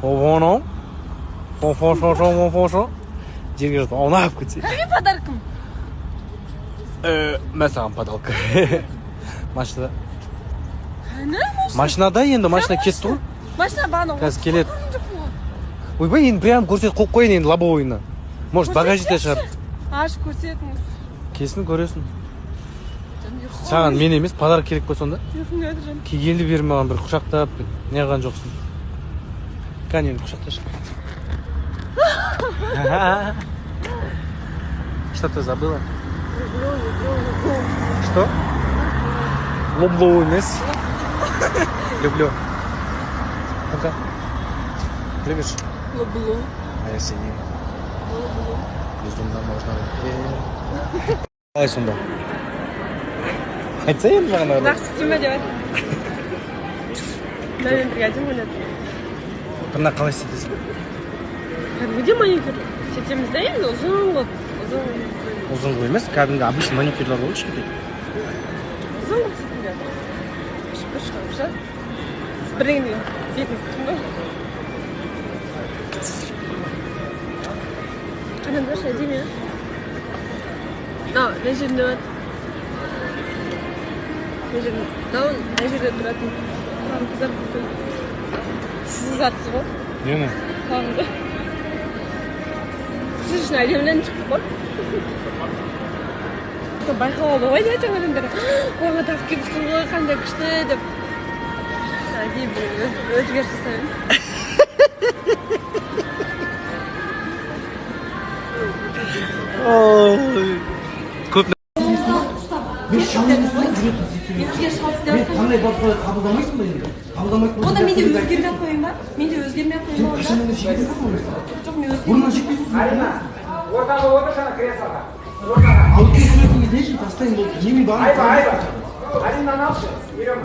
Оно. Фо. Жерге жатып аунап кетсе. Кәме подаркым? Мен саған подарка. Машинада. Қане? Машинада енді машина кетті ғой. Машина баны. Қазір келеді. Ойбай, енді прям көрсетіп қойып қойын енді лобовойына. Может, багажникте шығар. Ашып көрсетіңіз. Кесін көресің. Саған мен емес, подарок керек қой сонда. Келді беріп маған бір құшақтап, не қылған жоқсың. Кәне енді құшақташы. Что ты забыла? Что? Люблю емес. Люблю. Ну-ка. Любишь? Люблю. А я синий. Безумно можно. Қалай сонда? Айтса енді маған ұрды. Жақсы тиме деп айтты. Мен приятель ойлады. Тырнақ қалай істетесің? Кәдімгідей маникюр істетеміз де енді ұзын қылып. Ұзын қылып емес, кәдімгі обычный маникюрлар ғой кішкентай. Ұзын қылып істейтін де. Шыпыр шығарып шығар. Спреймен бетін істейтін ғой. Қараңдаршы, әдемі. Мына жерінде бар. Мына жерде тұратын қыздар бүкіл. Сіз заттыз ғой? Нені? Қаңды. Сіз үшін әлемнен шықтық қой. Байқау алды ғой дейді жаңадандар. Қойға тағып келіпсің ғой, қандай күшті деп. Әдейі бір өзгеріс жасаймын. Көп Мен шамын солай жүретін сөйтіп. Мен сізге шалыс деп Мен қандай бар солай қабылдамайсың ба енді? Қабылдамайтын болсаң. Онда мен де өзгермей қойын ба? Мен де өзгермей қойын ба? Қашан мен шекесің ба? Жоқ, мен өзгермей. Бұрыннан шекпейсің. Ортаға отыр жаңа креслоға. Алып келсін дешін тастайын болды. Немен барып? Алинаны алшы.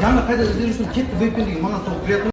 Жаңа қайда іздеп жүрсің? Кетті вейпен деген маған сол приятно.